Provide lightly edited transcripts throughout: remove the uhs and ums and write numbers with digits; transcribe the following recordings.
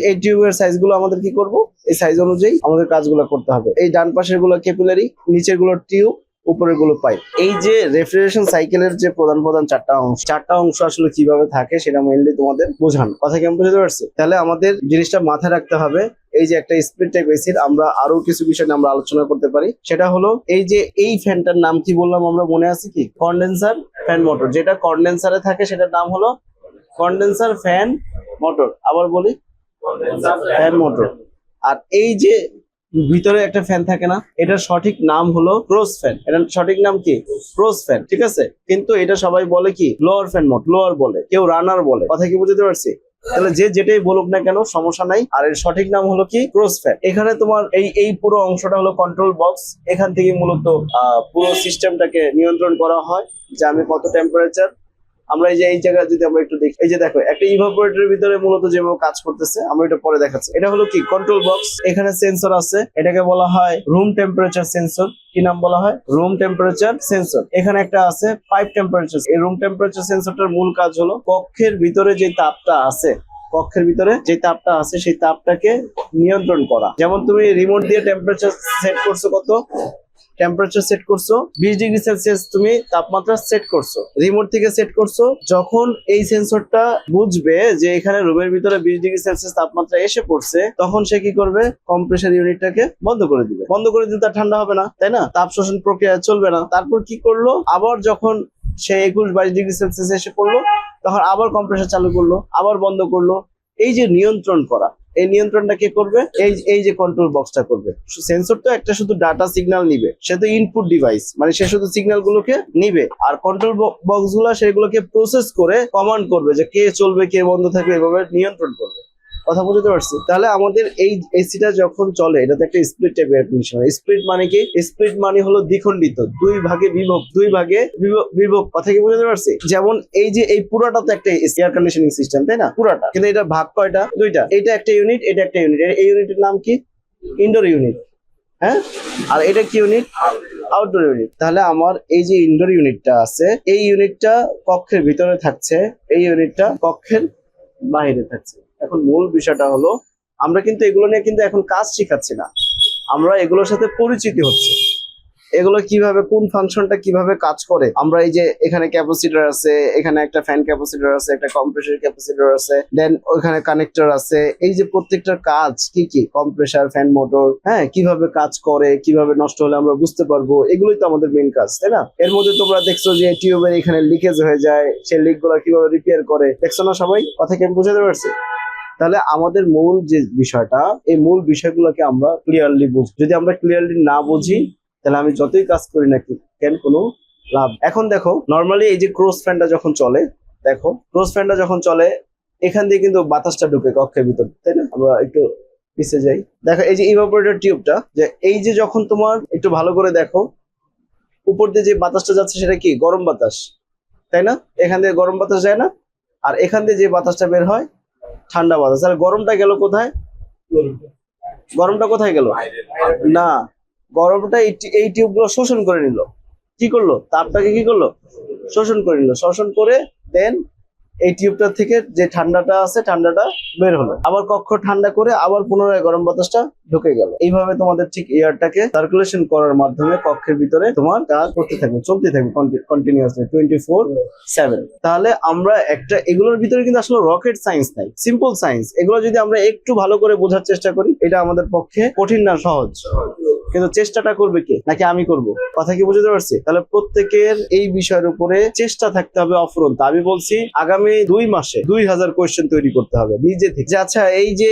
এই টিউবের সাইজ গুলো আমাদের কি করব, এই সাইজ অনুযায়ী আমাদের কাজগুলো করতে হবে। এই ডান পাশের গুলো ক্যাপিলারি, নিচের গুলো টিউব, উপরের গুলো পাইপ। এই যে রেফ্রিজারেশন সাইকেলের যে প্রধান চারটা অংশ আসলে কিভাবে থাকে সেটা মেইনলি তোমাদের বোঝানো। কথা কেমন বুঝতে পারছি? তাহলে আমাদের জিনিসটা মাথায় রাখতে হবে, এই যে একটা স্প্লিট টাইপ এসির আমরা আরো কিছু বিষয় নিয়ে আমরা আলোচনা করতে পারি। সেটা হলো এই যে এই ফ্যানটার নাম কি বললাম আমরা, মনে আছে কি? Condenser fan motor. যেটা কন্ডেন্সারে থাকে সেটার নাম হলো কন্ডেন্সার ফ্যান মোটর। আবার বলি, ফ্যান মোটর। আর এই যে ভিতরে একটা ফ্যান থাকে না, এটার সঠিক নাম হলো ক্রস ফ্যান। এটার সঠিক নাম কি? ক্রস ফ্যান, ঠিক আছে? কিন্তু এটা সবাই বলে কি লোয়ার ফ্যান মোট, লোয়ার বলে, কেউ রানার বলে। কথা কি বুঝতে পারছি? তাহলে যে যেটাই বলুক না কেন সমস্যা নাই। আর এর সঠিক নাম হলো কি? Cross fan. এখানে তোমার এই পুরো অংশটা হলো কন্ট্রোল বক্স। এখান থেকে মূলত পুরো সিস্টেমটাকে নিয়ন্ত্রণ করা হয় যে আমি কত টেম্পারেচার। আমরা এই যে এই জায়গায় যদি আমরা একটু দেখি, এই যে দেখো একটা ইভাপোরেটরের ভিতরে মূলত যেভাবে কাজ করতেছে আমরা এটা পরে দেখাচ্ছি। এটা হলো কি? Control box. এখানে সেন্সর আছে, এটাকে বলা হয় রুম টেম্পারেচার সেন্সর। কি নাম বলা হয়? Room temperature sensor. এখানে একটা আছে পাইপ টেম্পারেচার। এই রুম টেম্পারেচার সেন্সরটার মূল কাজ হলো কক্ষের ভিতরে যে তাপটা আছে, কক্ষের ভিতরে যে তাপটা আছে সেই তাপটাকে নিয়ন্ত্রণ করা। যেমন তুমি রিমোট দিয়ে টেম্পারেচার সেট করছো, কত টেম্পারেচার সেট করছো? 20°C তুমি তাপমাত্রা সেট করছো, রিমোট থেকে সেট করছো। যখন এই সেন্সরটা বুঝবে যে এখানে রুমের ভিতরে 20°C তাপমাত্রা এসে পড়ছে, তখন সে কি করবে? কম্প্রেসার ইউনিটটাকে বন্ধ করে দিবে। বন্ধ করে দিলে তার ঠান্ডা হবে না, তাই না? তাপ শোষণ প্রক্রিয়া চলবে না। তারপর কি করলো? আবার যখন সে 21-22°C এসে পড়লো, তখন আবার কম্প্রেসার চালু করলো, আবার বন্ধ করলো। এই যে নিয়ন্ত্রণ করা, এই নিয়ন্ত্রণটা কে করবে? এই যে কন্ট্রোল বক্সটা করবে। সেন্সর তো একটা শুধু ডাটা সিগন্যাল নিবে, সে তো ইনপুট ডিভাইস, মানে সে শুধু সিগন্যাল গুলোকে নিবে। আর কন্ট্রোল বক্স গুলো সেগুলোকে প্রসেস করে কমান্ড করবে যে কে চলবে, কে বন্ধ থাকবে, এভাবে নিয়ন্ত্রণ করবে। কথা বুঝতে পারছি? তাহলে আমাদের এই এসিটা যখন চলে, এটাতে একটা split type air condition. Split মানে কি? স্প্লিট মানে হলো দ্বিখণ্ডিত, দুই ভাগে বিভক্ত। কথা কি বুঝতে পারছি? যেমন এই যে এই পুরাটা তো একটা এয়ার কন্ডিশনিং সিস্টেম, তাই না? পুরাটা, কিন্তু এটা ভাগ কয়টা? দুইটা। এটা একটা ইউনিট, এটা একটা ইউনিট। এই ইউনিটের নাম কি? Indoor unit. হ্যাঁ, আর এটা কি ইউনিট? Outdoor unit. তাহলে আমার এই যে ইনডোর ইউনিটটা আছে, এই ইউনিটটা কক্ষের ভিতরে থাকছে, এই ইউনিটটা কক্ষের বাইরে থাকছে। এখন মূল বিষয়টা হলো আমরা কিন্তু এগুলো নিয়ে কিন্তু এখন কাজ শিখাচ্ছি না, আমরা এগুলোর সাথে পরিচিতি হচ্ছে। এগুলো কিভাবে, কোন ফাংশনটা কিভাবে কাজ করে। আমরা এই যে এখানে ক্যাপাসিটর আছে, এখানে একটা ফ্যান ক্যাপাসিটর আছে, একটা কম্প্রেসর ক্যাপাসিটর আছে, দেন ওইখানে কানেক্টর আছে। এই যে প্রত্যেকটার কাজ কি কি, কম্প্রেসার, ফ্যান মোটর, হ্যাঁ, কিভাবে কাজ করে, কিভাবে নষ্ট হলে আমরা বুঝতে পারবো, এগুলোই তো আমাদের মেইন কাজ, তাই না? এর মধ্যে তোমরা দেখছো যে টিউবের এখানে লিকেজ হয়ে যায়, সেই লিক গুলো কিভাবে রিপেয়ার করে, দেখছো না সবাই? কথা কি আমি বুঝাতে পারছি? তাহলে আমাদের মূল যে বিষয়টা, এই মূল বিষয়গুলোকে আমরা ক্লিয়ারলি বুঝি। যদি আমরা ক্লিয়ারলি না বুঝি, তাহলে আমি যতই কাজ করি না কেন কোনো লাভ। এখন দেখো নর্মালি এই যে ক্রস ফ্যানটা যখন চলে, দেখো ক্রস ফ্যানটা যখন চলে, এখান দিয়ে কিন্তু বাতাসটা ঢুকে কক্ষের ভিতর, তাই না? আমরা একটু পিছিয়ে যাই, দেখো এই যে ইভাপোরেটর টিউবটা, যে এই যে যখন তোমার একটু ভালো করে দেখো, উপর দিয়ে যে বাতাসটা যাচ্ছে সেটা কি? গরম বাতাস, তাই না? এখান দিয়ে গরম বাতাস যায় না, আর এখান দিয়ে যে বাতাসটা বের হয় ঠান্ডা বাতাস। তাহলে গরমটা গেল কোথায়? গরমটা কোথায় গেল? না, গরমটা এই টিউব গুলো শোষণ করে নিল। কি করলো? তাপটাকে কি করলো? শোষণ করে নিল। শোষণ করে দেন এই টিউবটা থেকে যে ঠান্ডাটা আছে, ঠান্ডাটা বের হলো। আবার কক্ষ ঠান্ডা করে আবার পুনরায় গরম বাতাসটা ঢুকে গেল। এইভাবে তোমাদের ঠিক এয়ারটাকে সার্কুলেশন করার মাধ্যমে কক্ষের ভিতরে তোমার কাজ করতে থাকবে, চলতে থাকবে কন্টিনিউয়াসলি 24/7। তাহলে আমরা একটা, এগুলোর ভিতরে কিন্তু আসলে রকেট সায়েন্স নাই, সিম্পল সায়েন্স। এগুলো যদি আমরা একটু ভালো করে বোঝার চেষ্টা করি, এটা আমাদের পক্ষে কঠিন না, সহজ। কিন্তু চেষ্টাটা করবে কে? নাকি আমি করব? কথা কি বুঝতে পারছি? তাহলে প্রত্যেকের এই বিষয়ের উপরে চেষ্টা থাকতে হবে অফুরন্ত। আমি বলছি আগামী 2 মাসে 2000 কোয়েশ্চেন তৈরি করতে হবে নিজে থেকে। আচ্ছা, এই যে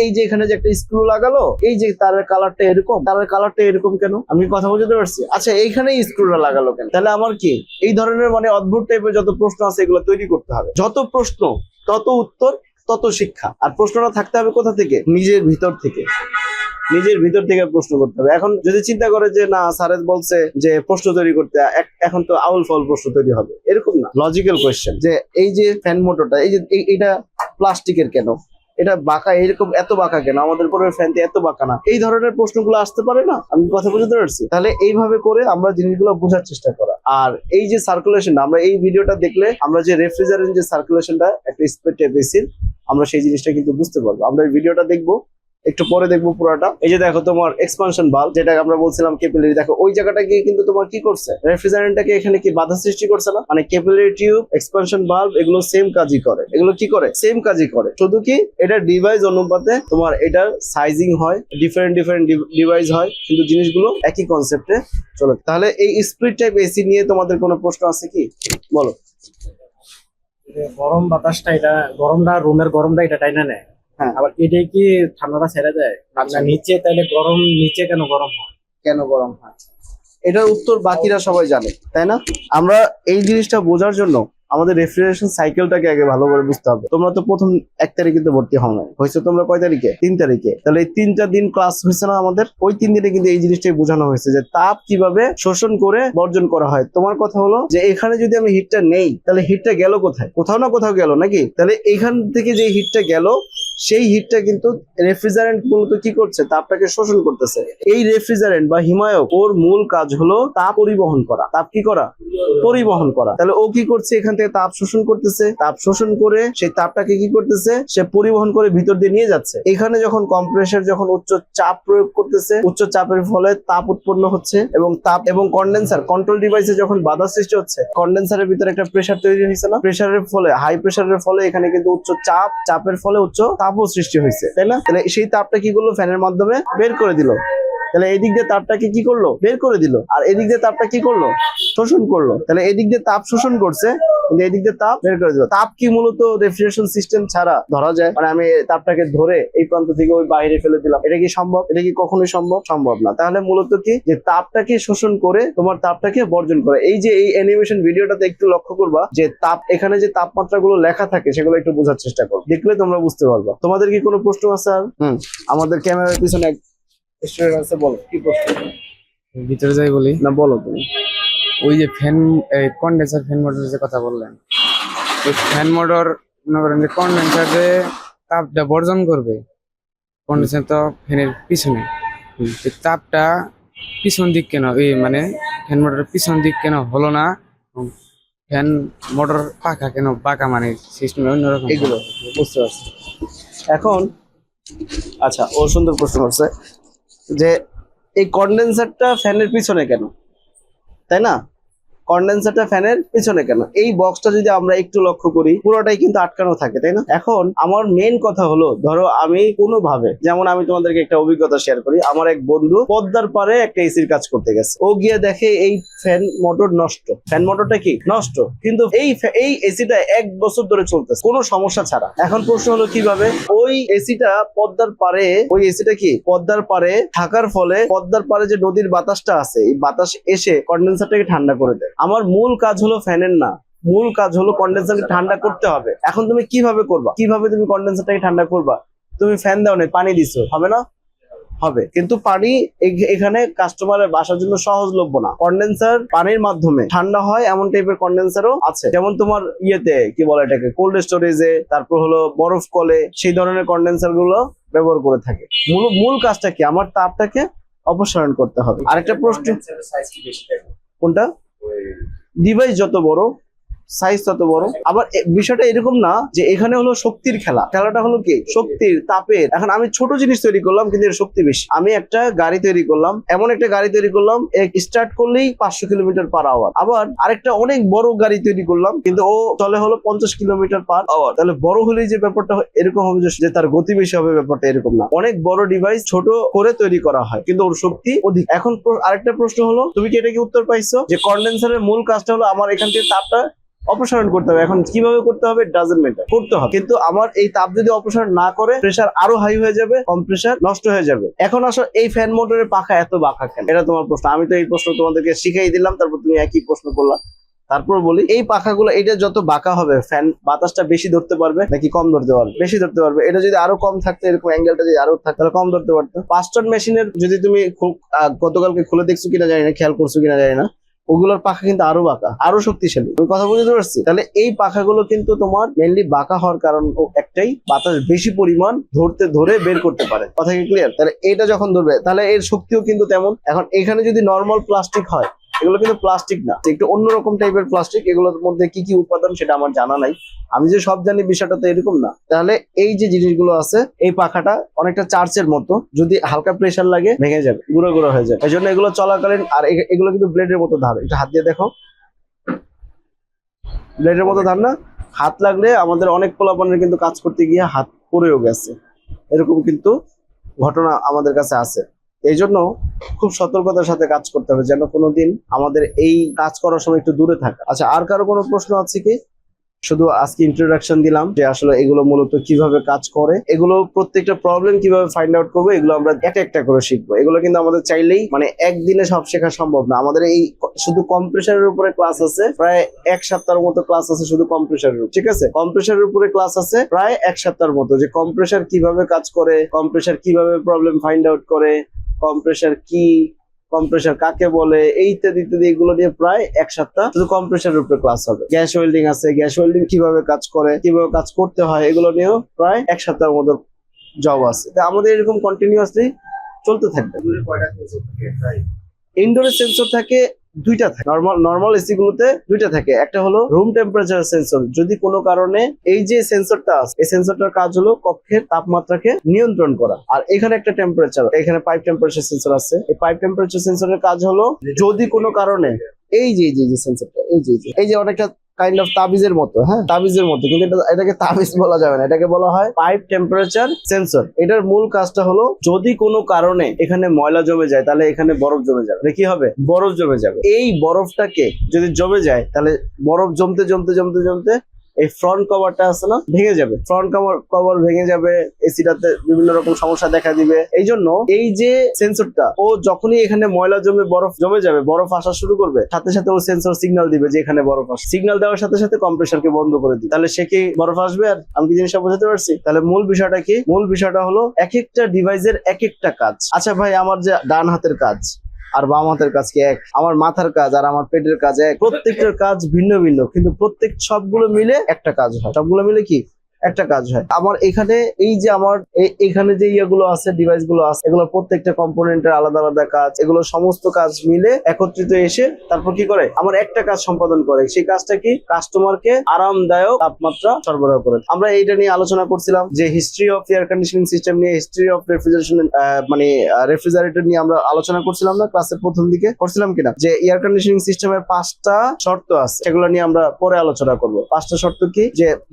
এই যে এখানে যে একটা স্ক্রু লাগালো, এই যে তারের কালারটা এরকম, তারের কালারটা এরকম কেন? আমি কথা বুঝতে পারছি? আচ্ছা, এইখানে স্ক্রুটা লাগালো কেন? তাহলে আমার কি এই ধরনের মানে অদ্ভুত টাইপের যত প্রশ্ন আছে এগুলো তৈরি করতে হবে। যত প্রশ্ন তত উত্তর, তত শিক্ষা। আর প্রশ্নটা থাকতে হবে কোথা থেকে? নিজের ভিতর থেকে। নিজের ভিতর থেকে প্রশ্ন করতে হবে। এখন যদি চিন্তা করে যে না স্যারের বলছে যে প্রশ্ন তৈরি করতে, এখন তো আউল ফাউল প্রশ্ন তৈরি হবে, এরকম না, লজিক্যাল কোয়েশ্চেন। যে এই যে ফ্যান মোটরটা, এই যে এটা প্লাস্টিকের কেন? এটা বাঁকা, এরকম এত বাঁকা কেন, আমাদের উপরের ফ্যানটি এত বাঁকা না, এই ধরনের প্রশ্নগুলো আসতে পারে না। আমি কথা বুঝতে পারছি? তাহলে এইভাবে করে আমরা জিনিসগুলো বোঝার চেষ্টা করা। আর এই যে সার্কুলেশন, আমরা এই ভিডিওটা দেখলে আমরা যে রেফ্রিজারেন্ট যে সার্কুলেশনটা একটা স্প্রে ট্যাপ এসির, আমরা সেই জিনিসটা কিন্তু বুঝতে পারবো। আমরা এই ভিডিওটা দেখবো, একটু পরে দেখবো পুরোটা। এই যে দেখো তোমার এক্সপানশন বাল্ব, যেটা আমরা বলছিলাম ক্যাপিলারি, দেখো ওই জায়গাটা গিয়ে কিন্তু তোমার কি করছে, রেফ্রিজারেন্টটাকে এখানে কি বাধা সৃষ্টি করছে না? মানে ক্যাপিলারি টিউব, এক্সপানশন বাল্ব, এগুলো সেম কাজই করে। এগুলো কি করে? সেম কাজই করে, শুধু কি এটা ডিভাইস অনুপাতে তোমার এটার সাইজিং হয়, ডিফারেন্ট ডিভাইস হয়, কিন্তু জিনিসগুলো একই কনসেপ্টে চলে। তাহলে এই স্প্লিট টাইপ এসি নিয়ে তোমাদের কোনো প্রশ্ন আছে কি, বলো। গরম বাতাসটা, এটা গরমটা, রুমের গরমটা এটা টাইনা নেয়। হ্যাঁ, আবার এটাই কি ঠান্ডাটা ছেড়ে দেয়? আচ্ছা। নিচে তাইলে গরম, নিচে কেন গরম হয়? কেন গরম হয় এটার উত্তর বাকিরা সবাই জানে, তাই না? আমরা এই জিনিসটা বোঝার জন্য আমাদের রেফ্রিজারেশন সাইকেলটাকে আগে ভালো করে বুঝতে হবে। তোমরা তো প্রথম 1 তারিখে তো ভর্তি হও না, হয়েছে তোমরা কয় তারিখে? 3 তারিখে। তাহলে এই 3টা দিন ক্লাস হয়েছে না আমাদের? ওই 3 দিনে কিন্তু এই জিনিসটাই বোঝানো হয়েছে যে তাপ কিভাবে শোষণ করে বর্জন করা হয়। তোমার কথা হলো যে এখানে যদি আমি হিটটা নেই, তাহলে হিটটা গেল কোথায়? কোথাও না কোথাও গেল নাকি? তাহলে এখান থেকে যে হিটটা গেল, সেই হিটটা কিন্তু রেফ্রিজারেন্ট মূলত কি করছে, তাপটাকে শোষণ করতেছে। এই রেফ্রিজারেন্ট বা হিমায়ক, ওর মূল কাজ হলো তাপ পরিবহন করা। তাপ কি করা? পরিবহন করা। তাহলে ও কি করছে, এখান থেকে তাপ শোষণ করতেছে, তাপ শোষণ করে সেই তাপটাকে কি করতেছে, সে পরিবহন করে ভিতর দিয়ে নিয়ে যাচ্ছে। এখানে যখন কম্প্রেসর যখন উচ্চ চাপ প্রয়োগ করতেছে, উচ্চ চাপের ফলে তাপ উৎপন্ন হচ্ছে, এবং তাপ এবং কন্ডেন্সার কন্ট্রোল ডিভাইসে যখন বাধা সৃষ্টি হচ্ছে, কন্ডেন্সারের ভিতরে একটা প্রেসার তৈরি হয়েছে না? প্রেসারের ফলে, হাই প্রেসারের ফলে এখানে কিন্তু উচ্চ চাপ, চাপের ফলে উচ্চ তাপও সৃষ্টি হয়েছে, তাই না? তাহলে সেই তাপটা কি করলো, ফ্যানের মাধ্যমে বের করে দিল। তাহলে এদিক দিয়ে তাপটাকে কি করলো, বের করে দিল। আর এদিক দিয়ে তাপটা কি করলো, শোষণ করলো। তাহলে এদিক দিয়ে তাপ শোষণ করছে, কিন্তু এদিক দিয়ে তাপ বের করে দিল। তাপ কি মূলত রেফ্রিজারেশন সিস্টেম ছাড়া ধরা যায়? মানে আমি তাপটাকে ধরে এই প্রান্ত থেকে ওই বাইরে ফেলে দিলাম, এটা কি সম্ভব? এটা কি কখনোই সম্ভব? সম্ভব না। তাহলে মূলত কি, যে তাপটাকে শোষণ করে তোমার তাপটাকে বর্জন করে। এই যে এই অ্যানিমেশন ভিডিওটাতে একটু লক্ষ্য করবা যে তাপ, এখানে যে তাপমাত্রা গুলো লেখা থাকে সেগুলো একটু বোঝার চেষ্টা করো, দেখলে তোমরা বুঝতে পারবা। তোমাদের কি কোনো প্রশ্ন আছে আর? আমাদের ক্যামেরার পিছনে এক স্টুডেন্ট আছে, বলো কি প্রশ্ন। ভিতরে যাই বলি না, বলো তুমি। ওই যে ফ্যান, কন্ডেন্সার ফ্যান মোটরের যে কথা বললেন, ওই ফ্যান মোটর মনে করেন যে কন্ডেন্সারে তাপটা বর্জন করবে, কন্ডেন্সার তো ফ্যানের পিছনে, এই তাপটা পিছন দিক কেন, এই মানে ফ্যান মোটরের পিছন দিক কেন হলো না? ফ্যান মোটর পাখা কেন বাঁকা, মানে সিস্টেম অন্যরকম? এগুলো বুঝতে পারছি এখন। আচ্ছা, ও সুন্দর প্রশ্ন করছে যে এই কন্ডেন্সারটা ফ্যানের পিছনে কেন, তাই না? কন্ডেন্সারটা ফ্যানের পিছনে কেন? এই বক্সটা যদি আমরা একটু লক্ষ্য করি, পুরোটাই কিন্তু আটকানো থাকে, তাই না? এখন আমার মেইন কথা হলো, ধরো আমি কোনোভাবে, যেমন আমি তোমাদেরকে একটা অভিজ্ঞতা শেয়ার করি। আমার এক বন্ধু পদ্মার পারে একটা এসির কাজ করতে গেছে, ও গিয়ে দেখে এই ফ্যান মোটর নষ্ট। ফ্যান মোটরটা কি নষ্ট, কিন্তু এই এসিটা 1 বছর ধরে চলতেছে কোনো সমস্যা ছাড়া। এখন প্রশ্ন হলো কিভাবে ওই এসিটা পদ্মার পারে, ওই এসিটা কি পদ্মার পারে থাকার ফলে পদ্মার পারে যে নদীর বাতাসটা আছে, এই বাতাস এসে কন্ডেন্সারটাকে ঠান্ডা করে দেয়। আমার মূল কাজ হলো ফ্যানের না, মূল কাজ হলো কন্ডেন্সারকে ঠান্ডা করতে হবে। এখন তুমি কিভাবে করবা, কিভাবে তুমি কন্ডেন্সারটাকে ঠান্ডা করবা? তুমি ফ্যান দাও না, পানি দিছো, হবে না? হবে, কিন্তু পানি এখানে কাস্টমারের বাসার জন্য সহজলভ্য না। কন্ডেন্সার পানির মাধ্যমে ঠান্ডা হয় এমন টাইপের কন্ডেন্সারও আছে, যেমন তোমার ইয়েতে কি বলে এটাকে, কোল্ড স্টোরেজে, তারপর হলো বরফ কলে, সেই ধরনের কন্ডেন্সার গুলো ব্যবহার করে থাকে। মূল কাজটা কি, আমার তাপটাকে অপসারণ করতে হবে। আরেকটা প্রশ্ন, কোনটা? ডিভাইস যত বড়, সাইজ তত বড়। আবার বিষয়টা এরকম না যে এখানে হলো শক্তির খেলা, খেলাটা হলো কি শক্তির, তাপের। এখন আমি ছোট জিনিস তৈরি করলাম কিন্তু এর শক্তি বেশি। আমি একটা গাড়ি তৈরি করলাম, এমন একটা গাড়ি তৈরি করলাম স্টার্ট করলেই 500 কিলোমিটার পার আওয়ার। আবার আরেকটা অনেক বড় গাড়ি তৈরি করলাম, কিন্তু ও চলে হলো 50 কিলোমিটার পার আওয়ার। তাহলে বড় হলেই যে ব্যাপারটা এরকম হবে যে তার গতি বেশি হবে, ব্যাপারটা এরকম না। অনেক বড় ডিভাইস ছোট করে তৈরি করা হয়, কিন্তু ওর শক্তি অধিক। এখন আরেকটা প্রশ্ন হলো, তুমি কি এটা কি উত্তর পাইছো যে কন্ডেন্সারের মূল কাজটা হলো আমার এখান থেকে তাপটা অপসারণ করতে হবে। এখন কিভাবে করতে হবে ডাজন্ট ম্যাটার, করতে হবে। কিন্তু আমার এই তাপ যদি অপসারণ না করে, প্রেসার আরো হাই হয়ে যাবে, কম্প্রেসার নষ্ট হয়ে যাবে। এখন আসো এই ফ্যান মোটরের পাখা এত বাঁকা কেন, এটা তোমার প্রশ্ন। আমি তো এই প্রশ্ন তোমাদেরকে শিখাই দিলাম, তারপর তুমি একই প্রশ্ন করলা। তারপর বলি, এই পাখাগুলো এটা যত বাঁকা হবে, ফ্যান বাতাসটা বেশি ধরতে পারবে নাকি কম ধরতে পারবে? বেশি ধরতে পারবে। এটা যদি আরো কম থাকতো, এরকম অ্যাঙ্গেলটা যদি আরো থাকতো, তাহলে কম ধরতে পারতো। 5 টন মেশিনের যদি তুমি গতকালকে খুলে দেখছো কিনা জানি না, খেয়াল করছো কিনা জানি না, ওগুলোর পাখা কিন্তু আরো বাঁকা, আরো শক্তিশালী। আমি কথা বুঝতে পারছি? তাহলে এই পাখাগুলো কিন্তু তোমার মেইনলি বাঁকা হওয়ার কারণ একটাই, বাতাস বেশি পরিমাণ ধরে বের করতে পারে। কথা কি ক্লিয়ার? তাহলে এটা যখন ধরবে তাহলে এর শক্তিও কিন্তু তেমন। এখন এখানে যদি নর্মাল প্লাস্টিক হয়, এগুলো কিন্তু প্লাস্টিক না, একটু অন্যরকম টাইপের প্লাস্টিক। এগুলোর মধ্যে কি কি উপাদান সেটা আমার জানা নাই, আমি যে সব জানি বিষয়টা তো এরকম না। তাহলে এই যে জিনিসগুলো আছে, এই পাখাটা অনেকটা চার্চের মতো, যদি হালকা প্রেসার লাগে ভেঙে যাবে, গুঁড়ো গুঁড়ো হয়ে যায়। এই জন্য এগুলো চলাকালীন, আর এগুলো কিন্তু ব্লেডের মতো ধার, এটা হাত দিয়ে দেখো, ব্লেডের মতো ধার না? হাত লাগলে আমাদের অনেক পোলাপানের কিন্তু কাজ করতে গিয়ে হাত পড়েও গেছে, এরকম কিন্তু ঘটনা আমাদের কাছে আছে। এই জন্য খুব সতর্কতার সাথে কাজ করতে হবে, যেন কোনোদিন আমাদের এই কাজ করার সময় একটু দূরে থাকা। আচ্ছা, আর কারো কোনো প্রশ্ন আছে কি? শুধু আজকে ইন্ট্রোডাকশন দিলাম যে আসলে এগুলো মূলত কিভাবে কাজ করে, এগুলো প্রত্যেকটা প্রবলেম কিভাবে ফাইন্ড আউট করবো, এগুলো আমরা একটা একটা করে শিখবো। এগুলো কিন্তু আমাদের চাইলেই মানে একদিনে সব শেখা সম্ভব না। আমাদের এই শুধু কম্প্রেসারের উপরে ক্লাস আছে প্রায় 1 সপ্তাহের মতো, ক্লাস আছে শুধু কম্প্রেসারের, ঠিক আছে? কম্প্রেসারের উপরে ক্লাস আছে প্রায় 1 সপ্তাহের মতো, যে কম্প্রেসার কিভাবে কাজ করে, কম্প্রেসার কিভাবে প্রবলেম ফাইন্ড আউট করে, কম্প্রেসার কি, কম্প্রেসার কাকে বলে, এই ইত্যাদি ইত্যাদি, এগুলো নিয়ে প্রায় 1 সপ্তাহ শুধু কম্প্রেসারের উপরে ক্লাস হবে। গ্যাস ওয়েল্ডিং আছে, গ্যাস ওয়েল্ডিং কিভাবে কাজ করে, কিভাবে কাজ করতে হয়, এগুলো নিয়েও প্রায় 1 সপ্তাহের মতো জব আছে। তা আমাদের এরকম কন্টিনিউয়াসলি চলতে থাকবে। ইনডোরের সেন্সর থাকে দুইটা, থাকে নর্মাল এসি গুলোতে দুইটা থাকে। একটা হলো রুম টেম্পারেচার সেন্সর, যদি কোনো কারণে এই যে সেন্সরটা আছে, এই সেন্সরটার কাজ হলো কক্ষের তাপমাত্রাকে নিয়ন্ত্রণ করা। আর এখানে একটা টেম্পারেচার, এখানে পাইপ টেম্পারেচার সেন্সর আছে। এই পাইপ টেম্পারেচার সেন্সরের কাজ হলো যদি কোনো কারণে এই যে সেন্সরটা, এই যে অনেকটা কাইন্ড অফ তাবিজের মতো, হ্যাঁ তাবিজের মতো, কিন্তু এটাকে তাবিজ বলা যাবে না, এটাকে বলা হয় পাইপ টেম্পারেচার সেন্সর। এটার মূল কাজটা হলো যদি কোনো কারণে এখানে ময়লা জমে যায়, তাহলে এখানে বরফ জমে যাবে। কি হবে? বরফ জমে যাবে। এই বরফটাকে যদি জমে যায়, তাহলে বরফ জমতে জমতে জমতে জমতে এই ফ্রন্ট কভারটা আছে না, ভেঙে যাবে। ফ্রন্ট কভার ভেঙে যাবে, এসিটাতে বিভিন্ন রকম সমস্যা দেখা দিবে। এই জন্য এই যে সেন্সরটা, ও যখনই এখানে ময়লা জমে বরফ জমে যাবে, বরফ আসা শুরু করবে, সাথে সাথে ও সেন্সর সিগন্যাল দিবে যে এখানে বরফ আসে। সিগন্যাল দেওয়ার সাথে সাথে কম্প্রেসারকে বন্ধ করে দিবে। তাহলে সে কি বরফ আসবে? আর আমি কি জিনিসটা বোঝাতে পারছি? তাহলে মূল বিষয়টা কি? মূল বিষয়টা হলো এক একটা ডিভাইসের এক একটা কাজ। আচ্ছা ভাই, আমার যে ডান হাতের কাজ আর বাম হাতের কাজ কি এক? আমার মাথার কাজ আর আমার পেটের কাজ এক? প্রত্যেকটার কাজ ভিন্ন ভিন্ন, কিন্তু সবগুলো মিলে একটা কাজ হয়। সবগুলো মিলে কি একটা কাজ হয়। আমার এখানে এই যে আমার এখানে যে ইয়েগুলো আছে, ডিভাইস গুলো আছে, এগুলো প্রত্যেকটা কম্পোনেন্টের আলাদা আলাদা কাজ। এগুলো সমস্ত কাজ মিলে একত্রিত এসে তারপর কি করে? আমার একটা কাজ সম্পাদন করে। সেই কাজটা কি? কাস্টমারকে আরামদায়ক তাপমাত্রা সরবরাহ করে। আমরা এইটা নিয়ে আলোচনা করছিলাম যে history of air conditioning system নিয়ে, হিস্ট্রি অফ রেফ্রিজারেশন, মানে রেফ্রিজারেটর নিয়ে আমরা আলোচনা করছিলাম না ক্লাসের প্রথম দিকে? করছিলাম কিনা? যে এয়ার কন্ডিশনিং সিস্টেমের 5টা শর্ত আছে, সেগুলো নিয়ে আমরা পরে আলোচনা করব। 5টা শর্ত কি?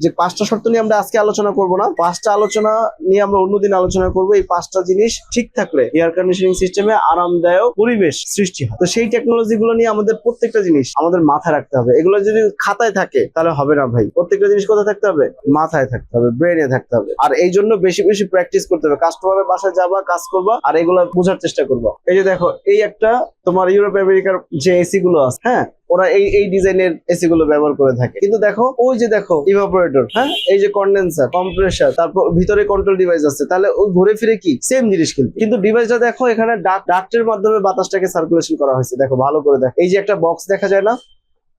যে 5টা শর্ত নিয়ে আমরা আজকে আলোচনা করব না, 5টা আলোচনা নিয়ে আমরা অন্যদিন আলোচনা করব। এই 5টা জিনিস ঠিক থাকলে এয়ার কন্ডিশনিং সিস্টেমে আরামদায়ক পরিবেশ সৃষ্টি হয়। তো সেই টেকনোলজি গুলো নিয়ে আমাদের প্রত্যেকটা জিনিস আমাদের মাথায় রাখতে হবে। এগুলো যদি খাতায় থাকে তাহলে হবে না ভাই। প্রত্যেকটা জিনিস কোথায় থাকতে হবে? মাথায় থাকতে হবে, ব্রেনে থাকতে হবে। আর এই জন্য বেশি বেশি প্র্যাকটিস করতে হবে। কাস্টমারের বাসায় যাবা, কাজ করবা, আর এগুলো বোঝার চেষ্টা করবা। এই যে দেখো, এই একটা তোমার ইউরোপ আমেরিকার যে এসি গুলো আছে, হ্যাঁ, ওরা এই ডিজাইনের এসি গুলো ব্যবহার করে থাকে। কিন্তু দেখো, ওই যে দেখো ইভাপোরেটর, হ্যাঁ, এই যে কন্ডেন্সার, কম্প্রেসার, তারপর ভিতরে কন্ট্রোল ডিভাইস আছে, তাহলে ওই ঘুরে ফিরে কি সেম জিনিস। কিন্তু ডিভাইসটা দেখো, এখানে ডাক্টের মাধ্যমে বাতাসটাকে সার্কুলেশন করা হয়েছে। দেখো ভালো করে দেখো, এই যে একটা বক্স দেখা যায় না,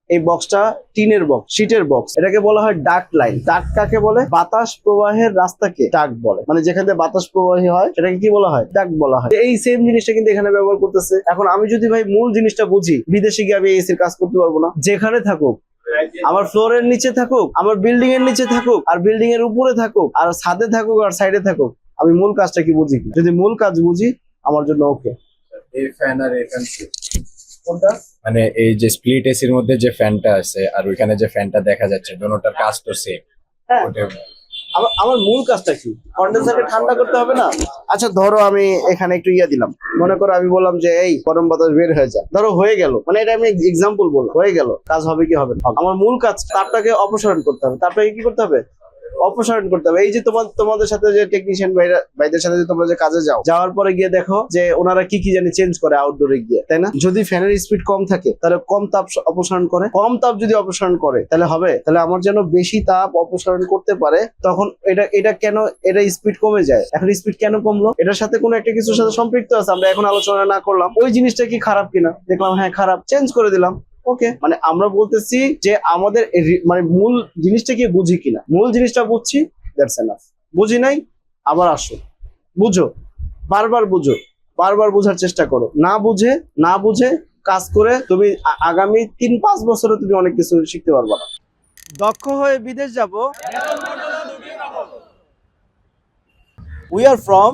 এই বক্সটা টিনের বক্স, শীটের বক্স, এটাকে বলা হয় ডাক্ট লাইন। ডাক্ট কাকে বলে? বাতাস প্রবাহের রাস্তাকে ডাক্ট বলে। মানে যেখানে বাতাস প্রবাহী হয় সেটাকে কি বলা হয়? ডাক্ট বলা হয়। এই সেম জিনিসটা কিন্তু এখানে ব্যবহার করতেছে। এখন আমি যদি ভাই মূল জিনিসটা বুঝি, বিদেশে গিয়ে আমি এসির কাজ করতে পারবো না। যেখানে থাকুক, আমার ফ্লোরের নিচে থাকুক, আমার বিল্ডিং এর নিচে থাকুক, আর বিল্ডিং এর উপরে থাকুক, আর ছাদে থাকুক, আর সাইডে থাকুক, আমি মূল কাজটা কি বুঝি। যদি মূল কাজ বুঝি, আমার জন্য ওকে। এই ফ্যান আর এই ফ্যান কোনটা? মানে এই যে স্প্লিট এসির মধ্যে যে ফ্যানটা আছে আর ওইখানে যে ফ্যানটা দেখা যাচ্ছে, দুটোটার কাজ তো সেম। হ্যাঁ, আমার মূল কাজটা কি? কন্ডেন্সারকে ঠান্ডা করতে হবে না? আচ্ছা ধরো আমি এখানে একটু দিলাম, মনে করো আমি বললাম যে এই গরম বাতাস বের হয়ে যায়, ধরো হয়ে গেল, মানে এটা আমি এক্সাম্পল বলবো, হয়ে গেল, কাজ হবে কি হবে না? আমার মূল কাজ তাপটাকে অপসারণ করতে হবে। তাপটাকে কি করতে হবে? অপসারণ করতে হবে। এই যে তোমাদের সাথে যে টেকনিশিয়ান ভাইদের সাথে যে তোমরা যে কাজে যাওয়ার পরে গিয়ে দেখো যে ওনারা কি কি জানি চেঞ্জ করে আউটডোরে গিয়ে, তাই না? যদি ফ্যানের স্পিড কম থাকে তাহলে কম তাপ অপসারণ করে, কম তাপ যদি অপসারণ করে তাহলে হবে, তাহলে আমার যেন বেশি তাপ অপসারণ করতে পারে, তখন এটা কেন এটা স্পিড কমে যায়? এখন স্পিড কেন কমলো? এটার সাথে কোনো একটা কিছুর সাথে সম্পৃক্ত আছে, আমরা এখন আলোচনা না করলাম। ওই জিনিসটা কি খারাপ কিনা দেখলাম, হ্যাঁ খারাপ, চেঞ্জ করে দিলাম। ওকে, মানে আমরা বলতেছি যে আমাদের মানে মূল জিনিসটা কি বুঝি কিনা, মূল জিনিসটা বুঝছি, দ্যাটস এনাফ। বুঝি নাই, আবার আসো, বুঝো, বারবার বুঝো, বারবার বোঝার চেষ্টা করো। না বুঝে কাজ করে তুমি আগামী 3-5 বছরে তুমি অনেক কিছু শিখতে পারবা না। দক্ষ হয়ে বিদেশ যাব। We are from